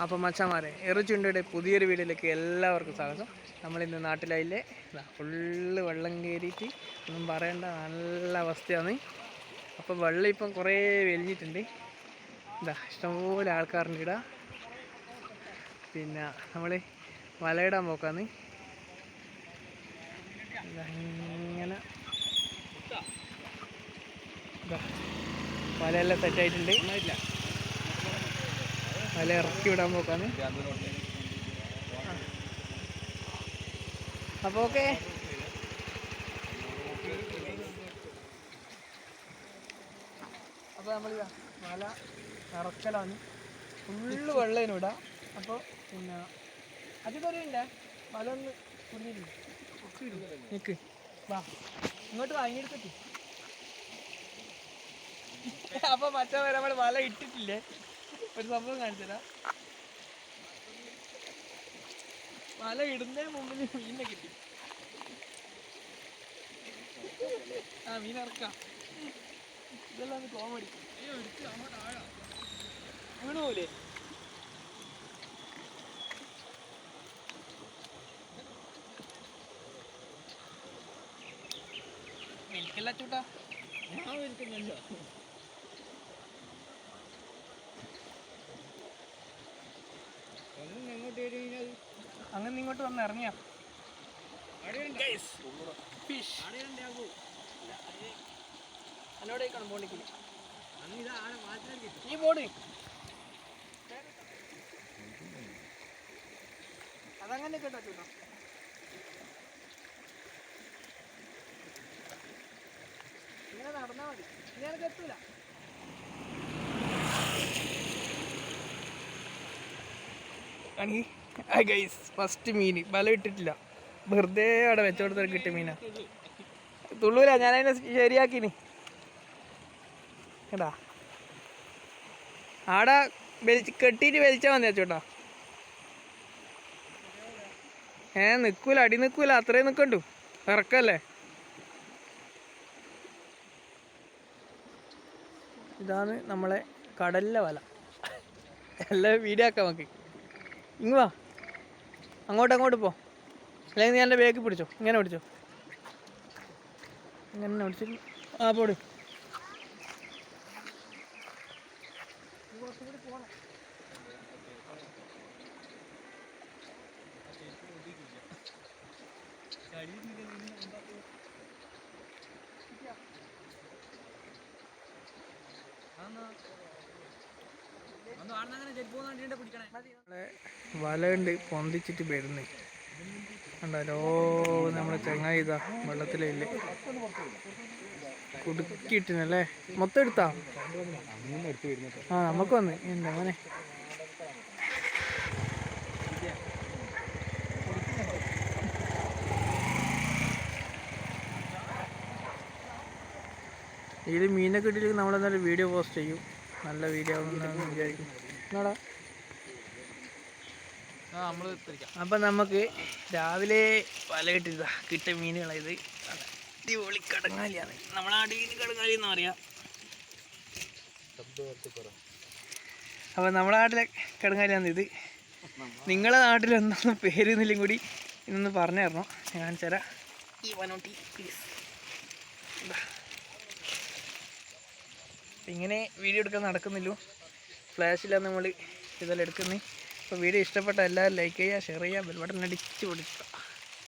അപ്പം മച്ചാന്മാരെ എറുചുണ്ടയുടെ പുതിയൊരു വീഡിയോയിലേക്ക് എല്ലാവർക്കും സ്വാഗതം. നമ്മളിന്ന് നാട്ടിലായില്ലേ, ഫുള്ള് വെള്ളം കയറിയിട്ട് ഒന്നും പറയേണ്ട നല്ല അവസ്ഥയാണ്. അപ്പം വെള്ളം ഇപ്പം കുറേ വലിഞ്ഞിട്ടുണ്ട്. ഇഷ്ടംപോലെ ആൾക്കാരുണ്ട് ഇവിടെ. പിന്നെ നമ്മൾ വലയിടാൻ പോക്കാന്ന്. ഇങ്ങനെ വലയെല്ലാം സെറ്റായിട്ടുണ്ട്. വല ഇറക്കി വിടാൻ പോക്കാന്ന്. അപ്പോൾ ഓക്കെ, അപ്പോൾ നമ്മൾ വല ഇറക്കലാണ്. ഫുള്ള് വെള്ളേനും ഇടാം. അപ്പോൾ പിന്നെ അതിപറിയണ്ടേ വല ഒന്ന് നിൽക്ക്, വാ ഇങ്ങോട്ട് വാങ്ങിയെടുത്തിട്ട്. അപ്പോൾ മറ്റേ നമ്മൾ വല ഇട്ടിട്ടില്ലേ, ഒരു സംഭവം കാണിച്ചുതരാം. വല ഇടുന്നതിന് മുമ്പിൽ മീനിനെ കിട്ടി. മീൻ ഇറക്കാം. ഇതെല്ലാം ഒന്ന് കോമഡി. വീണ് പോലെ എനിക്കല്ല ചൂട്ടാ, ഞാൻ വലിക്കുന്നല്ലോ. അങ്ങനെ ഇങ്ങോട്ട് വന്ന് ഇറങ്ങിയ എന്നോടേക്കാണ് പോണ്ടിക്ക്. നീ പോട്, അതങ്ങനെ കേട്ടോ ചൂട്ടോ. ഇങ്ങനെ നടന്നാ മതി, ഇനി എനിക്ക് എത്തൂല. ഗൈസ്, ഫസ്റ്റ് മീൻ വല ഇട്ടിട്ടില്ല, വെറുതെ അവിടെ വെച്ചോടത്തൊരു കിട്ടിയ മീനാ. തുള്ളൂല, ഞാനതിനെ ശരിയാക്കിനി കേട്ടാ. ആടെ കെട്ടിയിട്ട് വലിച്ചാൽ മതി വെച്ചോട്ടാ. നിൽക്കൂല, അടി നിൽക്കൂല, അത്രയും നിൽക്കണ്ടു, ഇറക്കല്ലേ. ഇതാണ് നമ്മളെ കടലിലെ വല. എല്ലാം വീഡിയോ ആക്കാം നമുക്ക്. ഇങ്ങ് വാ, അങ്ങോട്ട് പോ, അല്ലെങ്കിൽ നീ എൻ്റെ ബാഗ് പിടിച്ചോ, ഇങ്ങനെ പിടിച്ചോ, ഇങ്ങനെ പിടിച്ചു. പോട്. കുറച്ചുകൂടി പോണം. വലയുണ്ട് പൊന്തിച്ചിട്ട് വരുന്നേ ഉണ്ടല്ലോ. നമ്മളെ ചങ്ങായി ഇതാ വെള്ളത്തിലില്ലേ, കുടുക്കിയിട്ടിനല്ലേ. മൊത്തം എടുത്താ നമുക്ക് വന്ന് എന്താ മോനെ. ഇതിൽ മീനൊക്കെ ഇട്ടില്ലെങ്കിൽ നമ്മളെന്തായാലും വീഡിയോ പോസ്റ്റ് ചെയ്യും. നല്ല വീഡിയോ ആവുമെന്ന് വിചാരിക്കും. എന്നാടാ, അപ്പം നമുക്ക് രാവിലെ വല കിട്ടിയതാ, കിട്ടിയ മീനുകളായത്. അടിപൊളി കടങ്ങാലിയാണ്, നമ്മളെ അടിയിൽ കടങ്ങാലി എന്ന് പറയാം. അപ്പം നമ്മളെ നാട്ടിലെ കടങ്ങാലിയാണ് ഇത്. നിങ്ങളെ നാട്ടിൽ എന്താണെന്ന് പേരുന്നില്ലെങ്കിൽ കൂടി ഇന്നൊന്ന് പറഞ്ഞു തരണം, ഞാൻ കാണിച്ചു തരാം. ഈ വനോട്ടി പ്ലീസ്. ഇങ്ങനെ വീഡിയോ എടുക്കാൻ നടക്കുന്നില്ലോ, ഫ്ലാഷിലാണ് നമ്മൾ ഇതെല്ലാം എടുക്കുന്നത്. അപ്പോൾ വീഡിയോ ഇഷ്ടപ്പെട്ട എല്ലാവരും ലൈക്ക് ചെയ്യുക, ഷെയർ ചെയ്യുക, ബെൽ ബട്ടൺ അടിച്ച് പൊടിക്കുക.